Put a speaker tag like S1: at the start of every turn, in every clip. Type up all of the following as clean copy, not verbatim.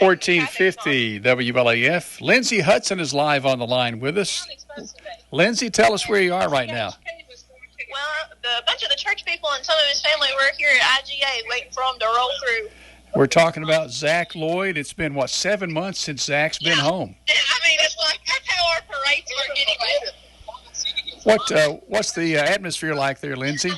S1: 1450 WLAF. Lindsey Hutson is live on the line with us. Lindsey, tell us where you are right now.
S2: Well, a bunch of the church people and some of his family were here at IGA waiting for him to roll through.
S1: We're talking about Zach Lloyd. It's been, 7 months since Zach's been home?
S2: I mean, it's like that's how our parades work anyway.
S1: What's the atmosphere like there, Lindsey?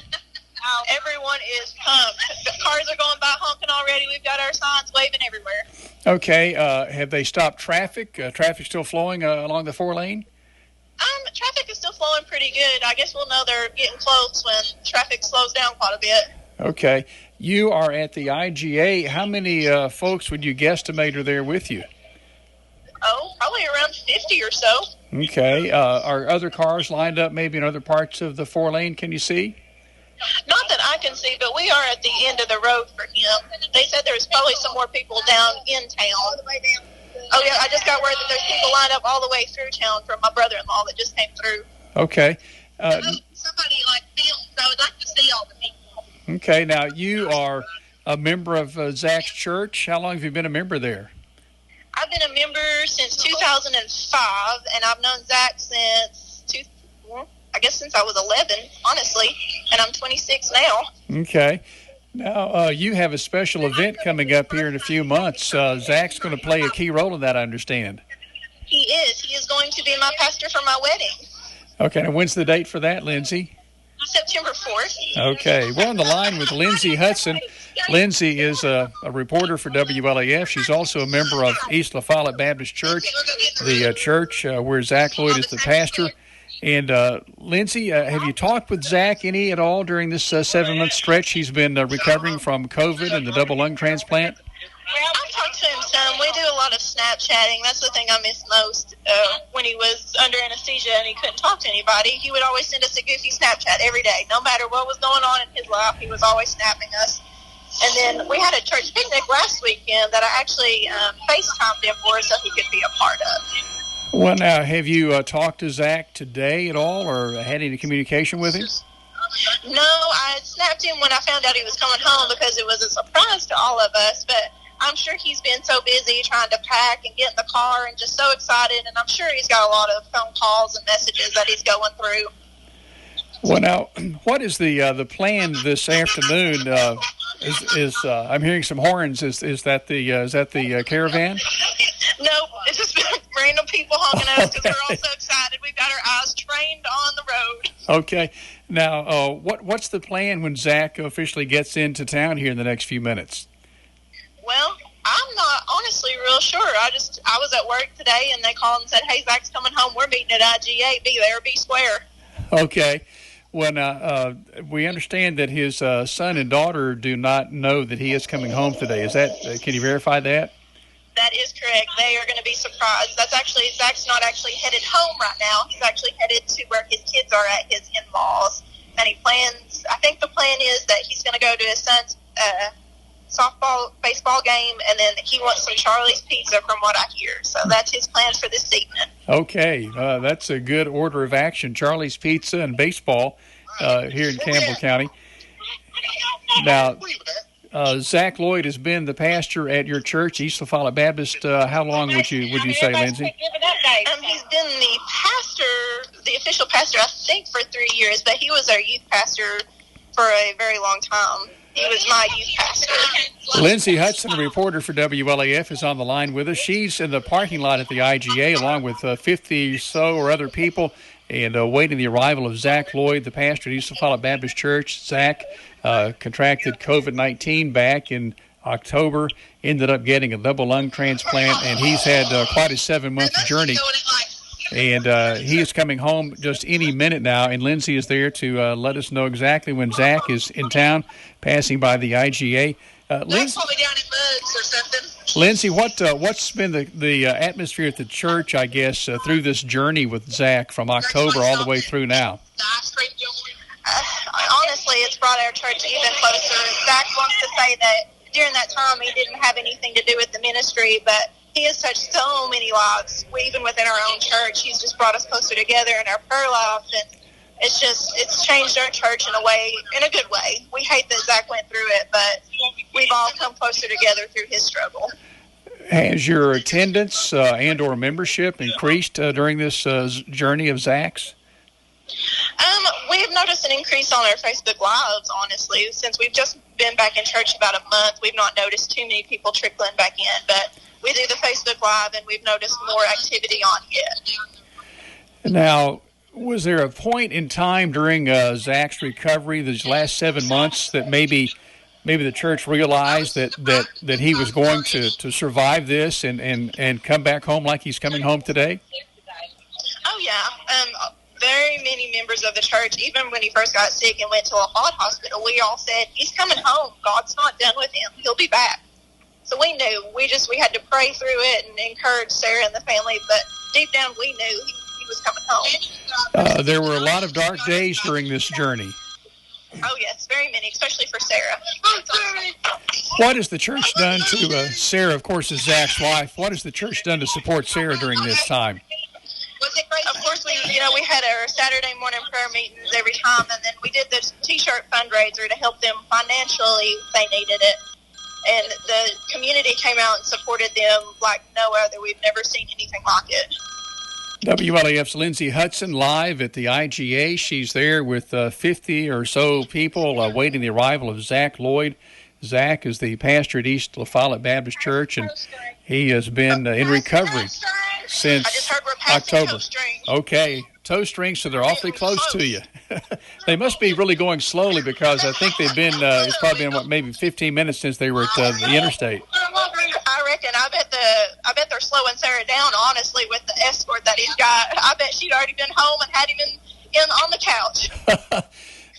S2: Everyone is pumped. The cars are going by honking already. We've got our signs waving everywhere.
S1: Okay. Have they stopped traffic? Traffic still flowing along the 4-lane?
S2: Traffic is still flowing pretty good. I guess we'll know they're getting close when traffic slows down quite a bit.
S1: Okay. You are at the IGA. How many folks would you guesstimate are there with you?
S2: Oh, probably around 50 or so.
S1: Okay. Are other cars lined up maybe in other parts of the 4-lane? Can you see?
S2: Not that I can see, but we are at the end of the road for him. They said there's probably some more people down in town. Oh, yeah, I just got word that there's people lined up all the way through town from my brother-in-law that just came through.
S1: Okay.
S2: Somebody, filmed, so I would like to see all the people.
S1: Okay, now you are a member of Zach's church. How long have you been a member there?
S2: I've been a member since 2005, and I've known Zach since I was 11, honestly, and I'm 26 now.
S1: Okay. Now, you have a special event coming up here in a few months. Zach's going to play a key role in that, I understand.
S2: He is. He is going to be my pastor for my wedding.
S1: Okay, and when's the date for that, Lindsey?
S2: September 4th.
S1: Okay, we're on the line with Lindsey Hutson. Lindsey is a reporter for WLAF. She's also a member of East Follette Baptist Church, the church where Zach Lloyd is the pastor. And, Lindsey, have you talked with Zach any at all during this 7-month stretch? He's been recovering from COVID and the double lung transplant.
S2: I've talked to him some. We do a lot of Snapchatting. That's the thing I miss most. When he was under anesthesia and he couldn't talk to anybody, he would always send us a goofy Snapchat every day. No matter what was going on in his life, he was always snapping us. And then we had a church picnic last weekend that I actually FaceTimed him for so he could be a part of.
S1: Well, now, have you talked to Zach today at all or had any communication with him?
S2: No, I snapped him when I found out he was coming home because it was a surprise to all of us, but I'm sure he's been so busy trying to pack and get in the car and just so excited, and I'm sure he's got a lot of phone calls and messages that he's going through.
S1: Well, now, what is the plan this afternoon? I'm hearing some horns. Is that the caravan?
S2: No, it's just random people honking at us because we're all so excited. We've got our eyes trained on the road.
S1: Okay. Now, what's the plan when Zach officially gets into town here in the next few minutes?
S2: Well, I'm not honestly real sure. I was at work today, and they called and said, "Hey, Zach's coming home. We're meeting at IGA. Be there, be square."
S1: Okay. Well, now, we understand that his son and daughter do not know that he is coming home today. Is that? Can you verify that?
S2: That is correct. They are going to be surprised. Zach's not actually headed home right now. He's actually headed to where his kids are at, his in-laws. And I think the plan is that he's going to go to his son's baseball game, and then he wants some Charlie's Pizza from what I hear. So that's his plan for this evening. Okay.
S1: That's a good order of action. Charlie's Pizza and baseball here in Campbell County. Now, Zach Lloyd has been the pastor at your church, East Follette Baptist. How long would you say, Lindsey?
S2: He's been the official pastor, I think, for 3 years, but he was our youth pastor for a very long time. He was my youth pastor.
S1: Lindsey Hutson, a reporter for WLAF, is on the line with us. She's in the parking lot at the IGA along with 50 or so or other people and waiting the arrival of Zach Lloyd, the pastor at East Follette Baptist Church. Zach contracted COVID-19 back in October, ended up getting a double lung transplant, and he's had quite a 7-month journey. And he is coming home just any minute now, and Lindsey is there to let us know exactly when Zach is in town, passing by the IGA. Lindsey, what's been the atmosphere at the church, I guess, through this journey with Zach from October all the way through now?
S2: Honestly, it's brought our church even closer. Zach wants to say that during that time he didn't have anything to do with the ministry, but he has touched so many lives, even within our own church. He's just brought us closer together in our prayer life, and it's changed our church in a good way. We hate that Zach went through it, but we've all come closer together through his struggle.
S1: Has your attendance and or membership increased during this journey of Zach's?
S2: We've noticed an increase on our Facebook Lives, honestly. Since we've just been back in church about a month, we've not noticed too many people trickling back in, but we do the Facebook Live, and we've noticed more activity on it.
S1: Now, was there a point in time during Zach's recovery, these last 7 months, that maybe the church realized that he was going to survive this and come back home like he's coming home today?
S2: Oh, yeah. Very many members of the church, even when he first got sick and went to a hot hospital, we all said, he's coming home. God's not done with him. He'll be back. So we knew. We had to pray through it and encourage Sarah and the family, but deep down we knew he was coming home.
S1: There were a lot of dark days during this journey.
S2: Oh, yes, very many, especially for Sarah.
S1: What has the church done to Sarah, of course, is Zach's wife? What has the church done to support Sarah during this time?
S2: Of course, we had our Saturday morning prayer meetings every time, and then we did the T-shirt fundraiser to help them financially if they needed it. And the community came out and supported them like no other. We've never seen anything like it.
S1: WLAF's Lindsey Hutson live at the IGA. She's there with 50 or so people awaiting the arrival of Zach Lloyd. Zach is the pastor at East Follette Baptist Church, and he has been in recovery since October. Okay, toe strings, so they're awfully close to you. They must be really going slowly because I think they've been, it's probably been, maybe 15 minutes since they were at the interstate.
S2: I reckon. I bet they're slowing Sarah down, honestly, with the escort that he's got. I bet she'd already been home and had him in on the couch.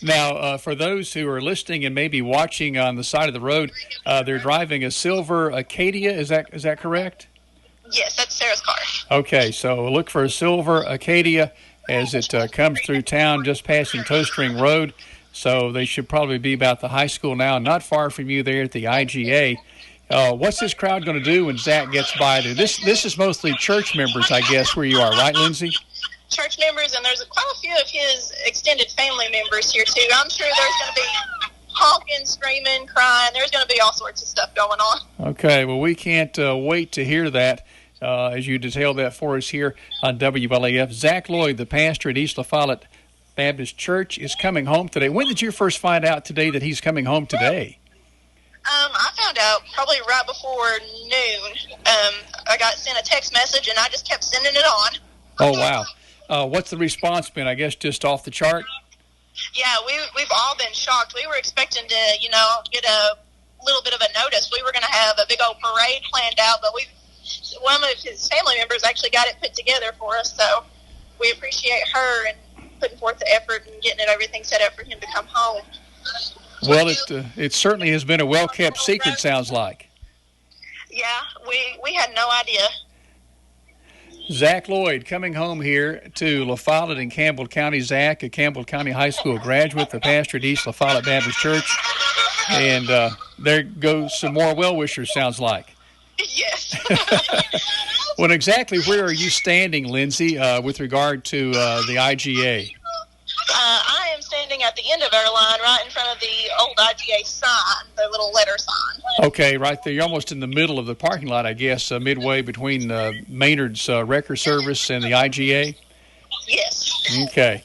S1: Now, for those who are listening and maybe watching on the side of the road, they're driving a silver Acadia. Is that correct?
S2: Yes, that's Sarah's car.
S1: Okay, so look for a silver Acadia as it comes through town, just passing Toe String Road. So they should probably be about the high school now, not far from you there at the IGA. What's this crowd going to do when Zach gets by there? This is mostly church members, I guess, where you are, right, Lindsey?
S2: Church members, and there's quite a few of his extended family members here, too. I'm sure there's going to be honking, screaming, crying. There's going to be all sorts of stuff going on. Okay,
S1: well, we can't wait to hear that as you detail that for us here on WLAF. Zach Lloyd, the pastor at East Follette Baptist Church, is coming home today. When did you first find out today that he's coming home today?
S2: I found out probably right before noon. I got sent a text message, and I just kept sending it on.
S1: Oh, wow. What's the response been? I guess just off the chart?
S2: Yeah, we've all been shocked. We were expecting to, get a little bit of a notice. We were going to have a big old parade planned out, but one of his family members actually got it put together for us, so we appreciate her and putting forth the effort and getting everything set up for him to come home.
S1: Well, it certainly has been a well-kept secret, sounds like.
S2: Yeah, we had no idea.
S1: Zach Lloyd coming home here to La Follette in Campbell County. Zach, a Campbell County High School graduate, the pastor at East La Follette Baptist Church. And there goes some more well-wishers, sounds like.
S2: Yes.
S1: Well, exactly where are you standing, Lindsey, with regard to the IGA?
S2: I am standing at the end of our line right in front of the old IGA sign, the little letter sign. Okay,
S1: right there. You're almost in the middle of the parking lot, I guess, midway between Maynard's Wrecker Service and the IGA?
S2: Yes.
S1: Okay.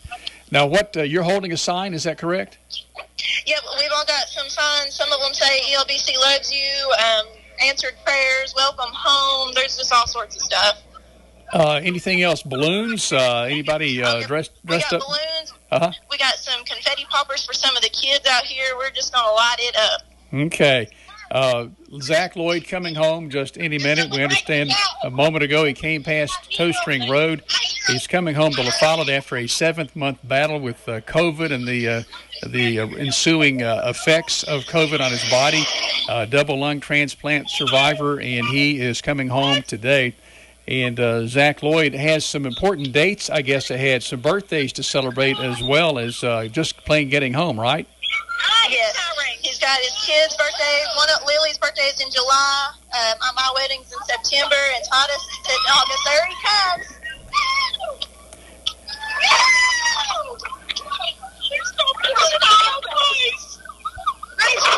S1: Now, you're holding a sign, is that correct?
S2: Yep, we've all got some signs. Some of them say ELBC loves you, answered prayers, welcome home. There's just all sorts of stuff.
S1: Anything else? Balloons? Anybody dressed
S2: we got
S1: up?
S2: Balloons.
S1: Uh-huh.
S2: We got some confetti poppers for some of the kids out here. We're just going to light it up.
S1: Okay. Zach Lloyd coming home just any minute. We understand a moment ago he came past Toe String Road. He's coming home to La Follette after a 7th-month battle with COVID and the ensuing effects of COVID on his body. Double lung transplant survivor, and he is coming home today. And Zach Lloyd has some important dates, I guess, ahead, some birthdays to celebrate as well as just plain getting home, right?
S2: Yes. He's got his kids' birthdays. Lily's birthday is in July. My wedding's in September, and Titus is in August. There he comes.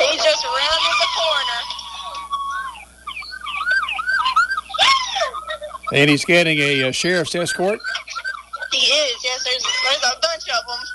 S2: He's just around in the corner.
S1: And he's getting a sheriff's escort?
S2: He is, yes. There's a bunch of them.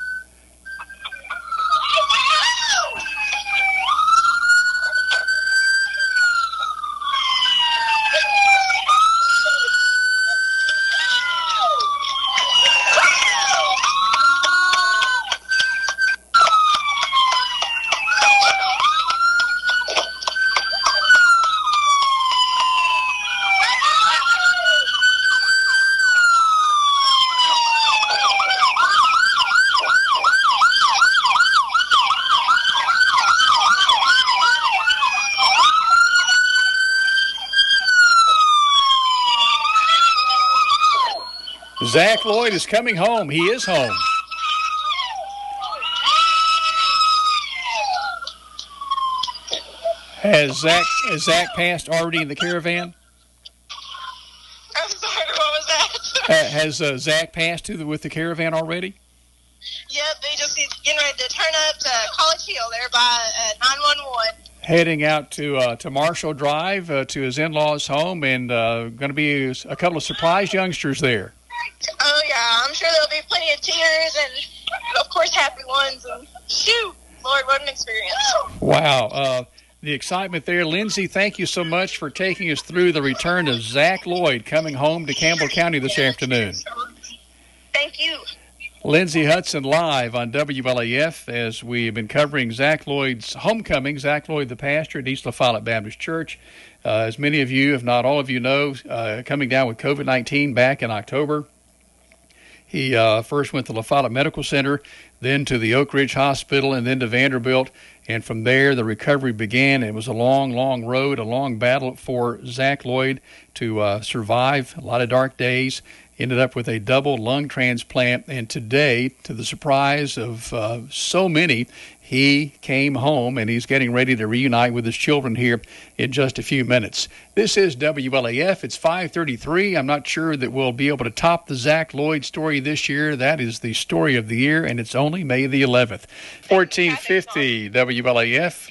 S1: Zach Lloyd is coming home. He is home. Has Zach passed already in the caravan?
S2: I'm sorry, what was that?
S1: Has Zach passed with the caravan already?
S2: Yep, he's getting ready to turn up to College Hill there by 911.
S1: Heading out to Marshall Drive to his in-laws' home, and going to be a couple of surprised youngsters there.
S2: Oh, yeah, I'm sure there'll be plenty of tears and, of course, happy ones. And shoot, Lord, what an experience.
S1: Wow. The excitement there. Lindsey, thank you so much for taking us through the return of Zach Lloyd coming home to Campbell County this afternoon.
S2: Thank you.
S1: Lindsey Hutson live on WLAF as we have been covering Zach Lloyd's homecoming. Zach Lloyd, the pastor at East La Follette Baptist Church. As many of you, if not all of you know, coming down with COVID-19 back in October. He first went to La Follette Medical Center, then to the Oak Ridge Hospital, and then to Vanderbilt. And from there, the recovery began. It was a long, long road, a long battle for Zach Lloyd to survive a lot of dark days. Ended up with a double lung transplant. And today, to the surprise of so many, he came home, and he's getting ready to reunite with his children here in just a few minutes. This is WLAF. It's 5:33. I'm not sure that we'll be able to top the Zach Lloyd story this year. That is the story of the year, and it's only May the 11th. 1450 WLAF.